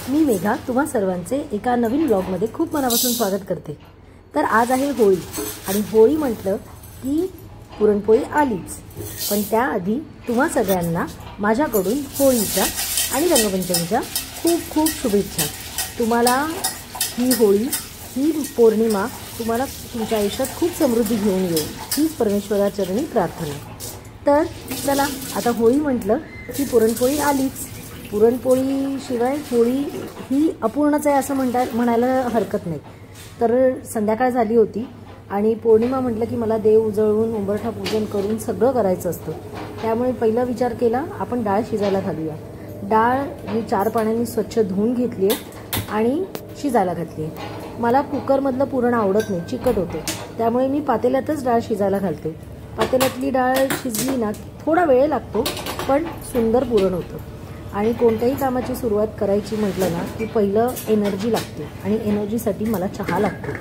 मी मेघा तुम्हा सर्वांचे एका नवीन ब्लॉगमध्ये खूप मनापासून स्वागत करते। तर आज आहे होळी आणि होळी म्हटलं की पुरणपोळी आलीच, पण त्याआधी तुम्हा सगळ्यांना माझ्याकडून होळीच्या आणि रंगपंचमीच्या खूप खूप शुभेच्छा। तुम्हाला ही होळी ही पौर्णिमा तुम्हाला तुमच्या आयुष्यात खूप समृद्धी घेऊन येईल हीच परमेश्वराचरणी प्रार्थना। तर चला आता होळी म्हटलं की पुरणपोळी आलीच। पुरणपोळी शिवाय होळी ही अपूर्णच आहे असं म्हणायला हरकत नाही। तर संध्याकाळ झाली होती आणि पौर्णिमा म्हटलं की मला देव उजळून उंबरठा पूजन करून सगळं करायचं असतं। त्यामुळे पहिला विचार केला आपण डाळ शिजायला घालूया। डाळ मी 4 पाण्याने स्वच्छ धुवून घेतली आहे आणि शिजायला घातली आहे। मला कुकरमधलं पुरण आवडत नाही, चिकट होतं, त्यामुळे मी पातेल्यातच डाळ शिजायला घालते। पातेल्यातली डाळ शिजली ना थोडा वेळ लागतो पण सुंदर पुरण होतं। आणि कोणत्याही कामाची सुरुवात करायची म्हटलं ना की पहिलं एनर्जी लागते आणि एनर्जीसाठी मला चहा लागतो।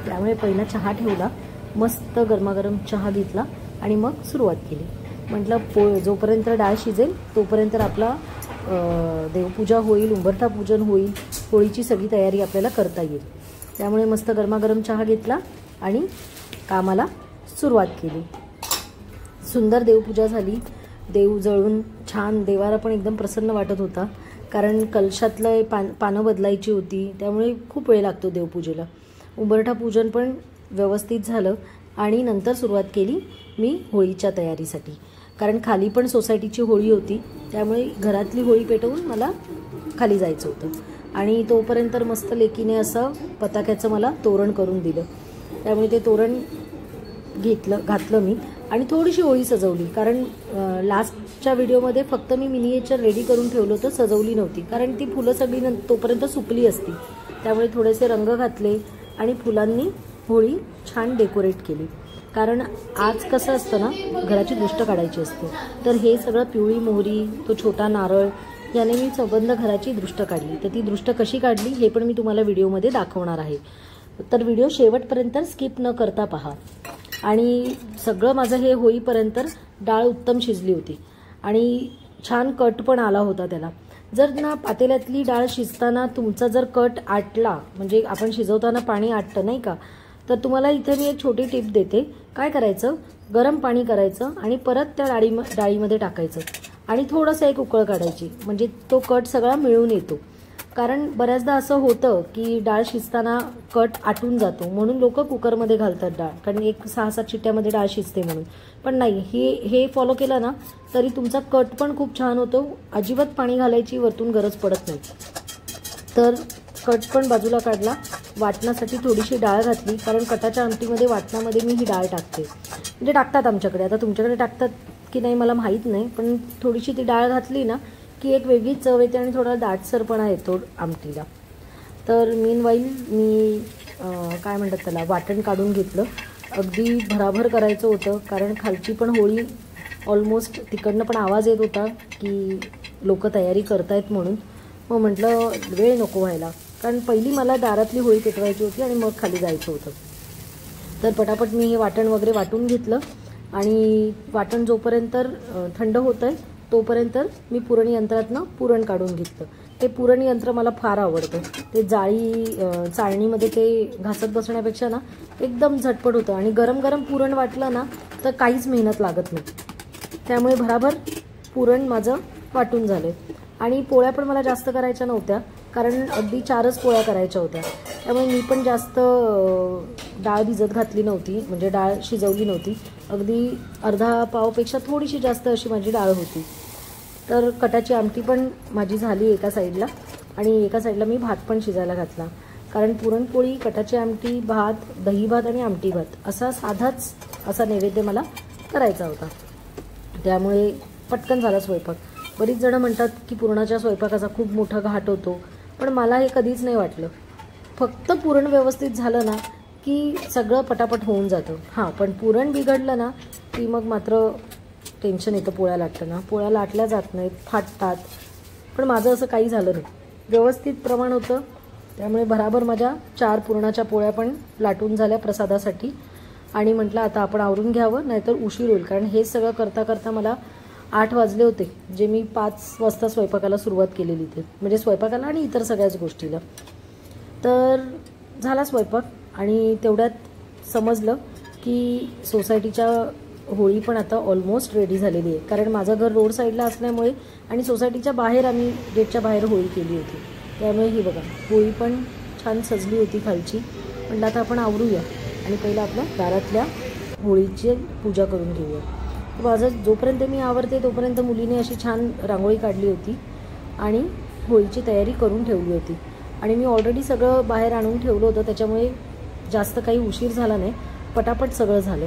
त्यामुळे पहिला चहा ठेवला, मस्त गरमागरम चहा घेतला आणि मग सुरुवात केली। म्हटलं जोपर्यंत डाळ शिजेल तोपर्यंत आपला देवपूजा होईल, उंबरठा पूजन होईल, होळीची सगळी तयारी आपल्याला करता येईल। त्यामुळे मस्त गरमागरम चहा घेतला आणि कामाला सुरुवात केली। सुंदर देवपूजा झाली, देव जळून छान, देवाला पण एकदम प्रसन्न वाटत होता, कारण कलशातलं पानं बदलायची होती, त्यामुळे खूप वेळ लागतो देवपूजेला। उंबरठा पूजन पण व्यवस्थित झालं आणि नंतर सुरुवात केली मी होळीच्या तयारीसाठी, कारण खाली पण सोसायटीची होळी होती, त्यामुळे घरातली होळी पेटवून मला खाली जायचं होतं। आणि तोपर्यंत मस्त लेकीने असं पताक्याचं मला तोरण करून दिलं, त्यामुळे ते तोरण घातलं मी आणि थोडीशी होळी सजवली, कारण लास्टच्या व्हिडिओमध्ये फक्त मी मिनिएचर रेडी करून ठेवलं होतं, सजवली नव्हती, कारण ती फुलं सगळी तोपर्यंत सुकली असती। त्यामुळे थोडेसे रंग घातले आणि फुलांनी होळी छान डेकोरेट केली, कारण आज कसं असतं ना घराची दृष्ट काढायची असते। तर हे सगळं पिवळी मोहरी, तो छोटा नारळ याने मी संबंध घराची दृष्ट काढली। तर ती दृष्ट कशी काढली हे पण मी तुम्हाला व्हिडिओमध्ये दाखवणार आहे, तर व्हिडिओ शेवटपर्यंत स्किप न करता पहा। आणि सगळं माझं हे होईपर्यंत डाळ उत्तम शिजली होती आणि छान कट पण आला होता त्याला। जर ना पातेल्यातली डाळ शिजताना तुमचा जर कट आटला, म्हणजे आपण शिजवताना पाणी आटतं नाही का, तर तुम्हाला इथे मी एक छोटी टिप देते। काय करायचं, गरम पाणी करायचं आणि परत त्या डाळीमध्ये टाकायचं आणि थोडंसं एक उकळ काढायची, म्हणजे तो कट सगळा मिळून येतो। कारण बऱ्याचदा असं होतं की डाळ शिजताना कट आटून जातो, म्हणून लोक कुकरमध्ये घालतात डाळ, कारण 6-7 शिट्ट्यामध्ये डाळ शिजते म्हणून। पण नाही, हे फॉलो केलं ना तरी तुमचा कट पण खूप छान होतो, अजिबात पाणी घालायची वरतून गरज पडत नाही। तर कट पण बाजूला काढला, वाटण्यासाठी थोडीशी डाळ घातली, कारण कटाच्या आमटीमध्ये वाटणामध्ये मी ही डाळ टाकते, म्हणजे टाकतात आमच्याकडे, आता तुमच्याकडे टाकतात की नाही मला माहीत नाही, पण थोडीशी ती डाळ घातली ना की एक वेगळी चव येते आणि थोडा दाटसरपणा येतो आमटीला। तर मीनवाईल मी काय म्हणतात त्याला वाटण काढून घेतलं, अगदी भराभर करायचं होतं, कारण खालची पण होळी ऑलमोस्ट तिकडनं पण आवाज येत होता की लोक तयारी करतायत म्हणून। मग म्हटलं वेळ नको व्हायला, कारण पहिली मला दारातली होळी पेटवायची होती आणि मग खाली जायचं होतं। तर पटापट मी हे वाटण वगैरे वाटून घेतलं आणि वाटण जोपर्यंत थंड होतं आहे तोपर्यंत मी पुरण यंत्रातनं पुरण काढून घेतलं। ते पुरण यंत्र मला फार आवडतं, ते चाळणीमध्ये ते घासत बसण्यापेक्षा ना एकदम झटपट होतं आणि गरम गरम पुरण वाटलं ना तर काहीच मेहनत लागत नाही। त्यामुळे भराभर पुरण माझं वाटून झालं आणि पोळ्या पण मला जास्त करायच्या नव्हत्या, कारण अगदी 4च पोळ्या करायच्या होत्या, त्यामुळे मी पण जास्त डाळ भिजत घातली नव्हती, म्हणजे डाळ शिजवली नव्हती, अगदी अर्धा पावपेक्षा थोडीशी जास्त अशी माझी डाळ होती। तर कटाची आमटी पण माझी झाली एका साईडला आणि एका साईडला मी भात पण शिजायला घातला, कारण पुरणपोळी, कटाची आमटी, भात, दही भात आणि आमटी भात असा साधाच असा नैवेद्य मला करायचा होता, त्यामुळे पटकन झाला स्वयंपाक। बरीच जणं म्हणतात की पुरणाच्या स्वयंपाकाचा खूप मोठा घाट होतो, पण मला हे कधीच नाही वाटलं। फक्त पुरण व्यवस्थित झालं ना की सगळं पटापट होऊन जातं। हां, पण पुरण बिघडलं ना की मग मात्र टेन्शन येतं पोळ्या लाटताना, पोळ्या लाटल्या जात नाहीत, फाटतात, पण माझं असं काही झालं नाही, व्यवस्थित प्रमाण होतं। त्यामुळे भराभर माझ्या 4 पुरणाच्या पोळ्या पण लाटून झाल्या प्रसादासाठी आणि म्हटलं आता आपण आवरून घ्यावं, नाहीतर उशीर होईल, कारण हे सगळं करता करता मला 8 वाजले होते, जे मी 5 वाजता स्वयंपाकाला सुरुवात केलेली ते, म्हणजे स्वयंपाकाला आणि इतर सगळ्याच गोष्टीला. तर झाला स्वयंपाक आणि तेवढ्यात समजलं की सोसायटीच्या होळी पण आता ऑलमोस्ट रेडी झालेली आहे. कारण माझं घर रोड साईडला असल्यामुळे आणि सोसायटीच्या बाहेर आम्ही गेटच्या बाहेर होळी केली होती, त्यामुळे ही बघा होळी पण छान सजली होती खालची. म्हटलं आता आपण आवरूया आणि पहिलं आपल्या दारातल्या होळीची पूजा करून घेऊया. माझं जोपर्यंत मी आवरते तोपर्यंत मुलीने अशी छान रांगोळी काढली होती आणि होळीची तयारी करून ठेवली होती. आणि मी ऑलरेडी सगळं बाहेर आणून ठेवलं होतं, त्याच्यामुळे जास्त काही उशीर झाला नाही, पटापट सगळं झालं.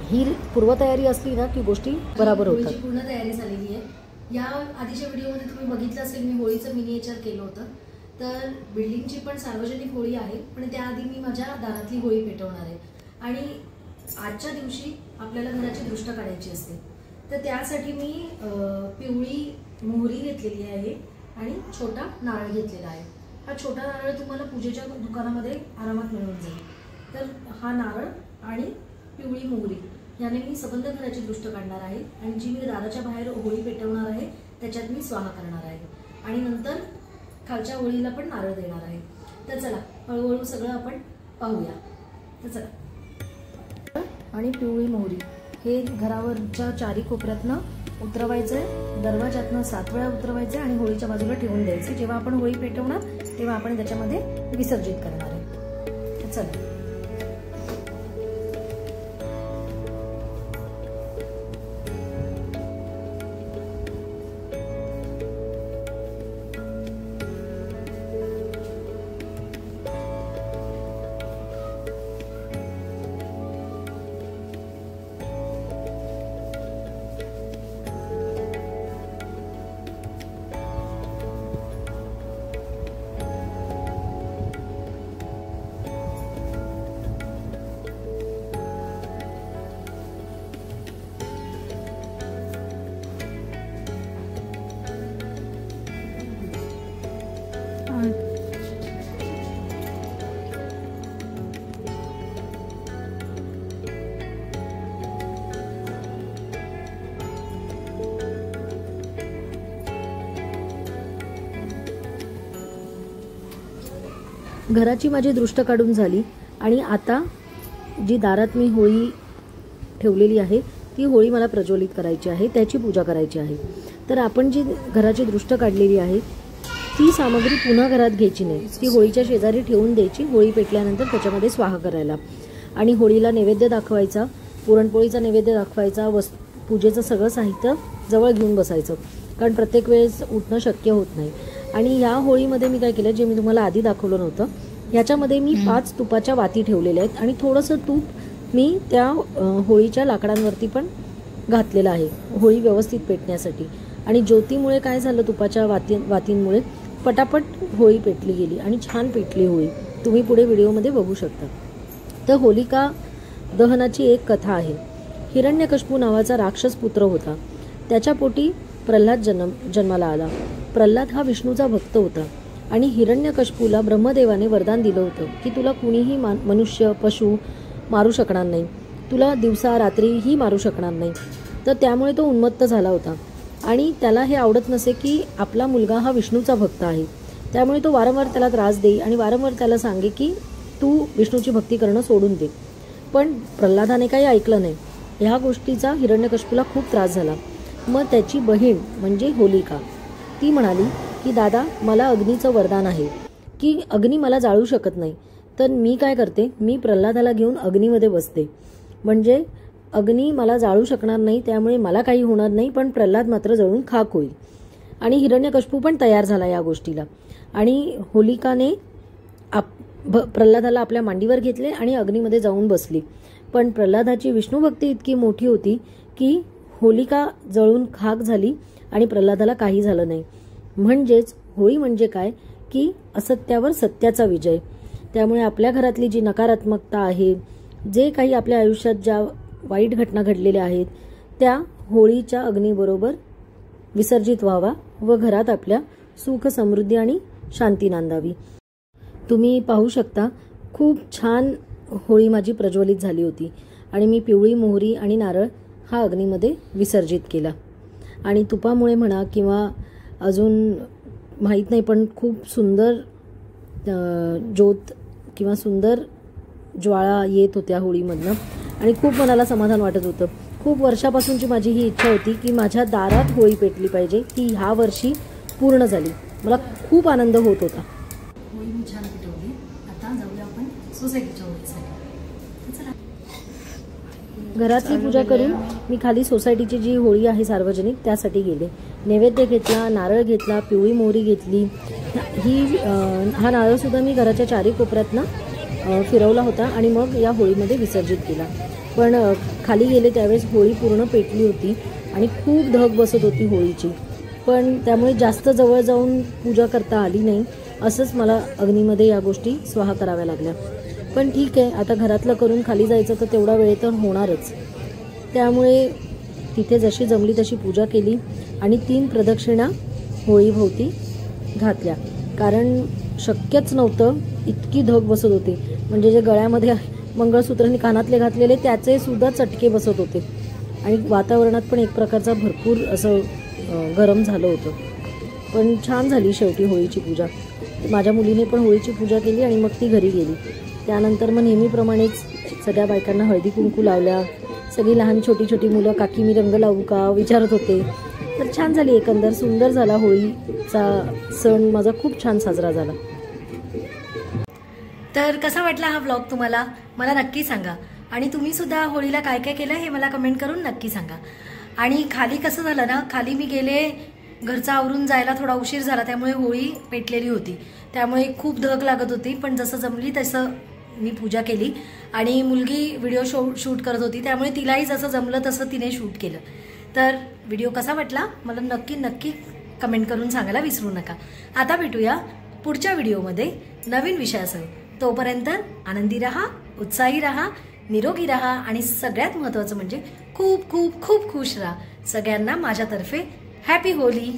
ही पूर्वतयारी असली ना की गोष्टी बरोबर होतात. होळीची पूर्ण तयारी झालेली आहे. या आधीच्या व्हिडिओमध्ये तुम्ही बघितलं असेल मी होळीचं मिनिएचर केलं होतं. तर बिल्डिंगची पण सार्वजनिक होळी आहे, पण त्याआधी मी माझ्या दारातली होळी पेटवणार आहे. आणि आजच्या दिवशी आपल्याला घराची दृष्ट काढायची असते, तर त्यासाठी मी पिवळी मोहरी घेतलेली आहे आणि छोटा नारळ घेतलेला आहे. हा छोटा नारळ तुम्हाला पूजेच्या दुकानामध्ये आरामात मिळून जाईल. तर हा नारळ आणि पिवळी मोहरी याने मी सबंध घराची दृष्ट काढणार आहे आणि जी मी दाराच्या बाहेर होळी पेटवणार आहे त्याच्यात मी स्वाहा करणार आहे आणि नंतर खालच्या होळीला पण नारळ देणार आहे. तर चला हळूहळू सगळं आपण पाहूया. तर चला, आणि पिवळी मोहरी हे घरावरच्या चारी कोपऱ्यातनं उतरवायचं आहे, दरवाजातनं 7 वेळा उतरवायचं आणि होळीच्या बाजूला ठेवून द्यायचं. जेव्हा आपण होळी पेटवणार तेव्हा आपण त्याच्यामध्ये विसर्जित करणार आहे. चला, घराची माझी दृष्ट काढून झाली आणि आता जी दारात मी होळी ठेवलेली आहे ती होळी मला प्रज्वलित करायची आहे, त्याची पूजा करायची आहे. तर आपण जी घराची दृष्ट काढलेली आहे ती सामग्री पुन्हा घरात घ्यायची नाही, ती होळीच्या शेजारी ठेवून द्यायची. होळी पेटल्यानंतर त्याच्यामध्ये स्वाहा करायला आणि होळीला नैवेद्य दाखवायचा, पुरणपोळीचा नैवेद्य दाखवायचा, पूजेचं सगळं साहित्य जवळ घेऊन बसायचं, कारण प्रत्येक वेळेस उठणं शक्य होत नाही. आणि या होळीमध्ये मी काय केलं, जे मी तुम्हाला आधी दाखवलं नव्हतं, याच्यामध्ये मी 5 तुपाच्या वाती ठेवलेल्या आहेत आणि थोडंसं तूप मी त्या होळीच्या लाकडांवरती पण घातलेलं आहे होळी व्यवस्थित पेटण्यासाठी. आणि ज्योतीमुळे काय झालं, तुपाच्या वातींमुळे पटापट होळी पेटली गेली आणि छान पेटली होळी. तुम्ही पुढे व्हिडिओमध्ये बघू शकता. तर होलिका दहनाची एक कथा आहे. हिरण्यकश्यपू नावाचा राक्षस पुत्र होता. त्याच्या पोटी प्रल्हाद जन्माला आला. प्रल्हाद हा विष्णूचा भक्त होता आणि हिरण्यकश्यपूला ब्रह्मदेवाने वरदान दिलं होतं की तुला कुणीही मनुष्य पशु मारू शकणार नाही, तुला दिवसा रात्रीही मारू शकणार नाही. तर त्यामुळे तो उन्मत्त झाला होता आणि त्याला हे आवडत नसे की आपला मुलगा हा विष्णूचा भक्त आहे. त्यामुळे तो वारंवार त्याला त्रास देई आणि वारंवार त्याला सांगे की तू विष्णूची भक्ती करणं सोडून दे. पण प्रल्हादाने काही ऐकलं नाही. ह्या गोष्टीचा हिरण्यकश्यपूला खूप त्रास झाला. मग त्याची बहीण म्हणजे होलिका ती म्हणाली की दादा, मला अग्नीचं वरदान आहे की अग्नी मला जाळू शकत नाही, तर मी काय करते, मी प्रल्हादाला घेऊन अग्नीमध्ये बसते, म्हणजे अग्नी मला जाळू शकणार नाही, त्यामुळे मला काही होणार नाही, पण प्रल्हाद मात्र जळून खाक होईल. आणि हिरण्यकश्यपू पण तयार झाला या गोष्टीला. आणि होलिकाने प्रल्हादाला आपल्या मांडीवर घेतले आणि अग्नीमध्ये जाऊन बसली. पण प्रल्हादाची विष्णुभक्ती इतकी मोठी होती की होलिका जळून खाक झाली आणि प्रल्हादाला काही झालं नाही. म्हणजेच होळी म्हणजे काय की असत्यावर सत्याचा विजय. त्यामुळे आपल्या घरातली जी नकारात्मकता आहे, जे काही आपल्या आयुष्यात ज्या वाईट घटना घडलेल्या आहेत, त्या होळीच्या अग्नीबरोबर विसर्जित व्हावा व घरात आपल्या सुख समृद्धी आणि शांती नांदावी. तुम्ही पाहू शकता खूप छान होळी माझी प्रज्वलित झाली होती आणि मी पिवळी मोहरी आणि नारळ हा अग्नीमध्ये विसर्जित केला. आणि तुपामुळे म्हणा किंवा अजून माहीत नाही, पण खूप सुंदर ज्योत किंवा सुंदर ज्वाळा येत होत्या होळीमधनं आणि खूप मनाला समाधान वाटत होतं. खूप वर्षापासूनची माझी ही इच्छा होती की माझ्या दारात होळी पेटली पाहिजे, ती ह्या वर्षी पूर्ण झाली. मला खूप आनंद होत होता. होळी मी छान पेटवली. आता जाऊया आपण सोसायटीच्या होळीसाठी. घरातली पूजा करून मी खाली सोसायटीची जी होळी आहे सार्वजनिक त्यासाठी गेले. नैवेद्य घेतला, नारळ घेतला, पिवळी मोहरी घेतली. हा नारळ सुद्धा मी घराच्या चारी कोपऱ्यातनं फिरवला होता आणि मग या होळीमध्ये विसर्जित केला. पण खाली गेले त्यावेळेस होळी पूर्ण पेटली होती आणि खूप धग बसत होती होळीची. पण त्यामुळे जास्त जवळ जाऊन पूजा करता आली नाही. असंच मला अग्नीमध्ये या गोष्टी स्वाहा कराव्या लागल्या. पण ठीक आहे, आता घरातलं करून खाली जायचं तर तेवढा वेळ तर होणारच. त्यामुळे तिथे जशी जमली तशी पूजा केली आणि 3 प्रदक्षिणा होळीभोवती घातल्या. कारण शक्यच नव्हतं, इतकी धग बसत होती. म्हणजे जे गळ्यामध्ये मंगळसूत्रांनी कानातले घातलेले त्याचे सुद्धा चटके बसत होते आणि वातावरणात पण एक प्रकारचा भरपूर असं गरम झालं होतं. पण छान झाली शेवटी होळीची पूजा. माझ्या मुलीने पण होळीची पूजा केली आणि मग ती घरी गेली. त्यानंतर मग नेहमीप्रमाणेच सगळ्या बायकांना हळदी कुंकू लावल्या. सगळी लहान छोटी छोटी मुलं काकी मी रंग लावू का विचारत होते. तर छान झाली, एकंदर सुंदर झाला. होळीचा सण माझा खूप छान साजरा झाला. तर कसा वाटला हा व्लॉग तुम्हाला मला नक्की सांगा. आणि तुम्ही सुद्धा होळीला काय काय केलं हे मला कमेंट करून नक्की सांगा. आणि खाली कसं झालं ना, खाली मी गेले घरचं आवरून जायला थोडा उशीर झाला, त्यामुळे होळी पेटलेली होती. त्यामुळे खूप धग लागत होती. पण जसं जमली तसं मी पूजा केली आणि मुलगी व्हिडिओ शूट करत होती, त्यामुळे तिलाही जसं जमलं तसं तिने शूट केलं. तर व्हिडिओ कसा वाटला मला नक्की नक्की कमेंट करून सांगायला विसरू नका. आता भेटूया पुढच्या व्हिडिओमध्ये नवीन विषयासह. तोपर्यंत आनंदी रहा, उत्साही रहा, निरोगी रहा आणि सगळ्यात महत्त्वाचं म्हणजे खूप खूप खूप खुश राहा. सगळ्यांना माझ्यातर्फे हॅपी होली.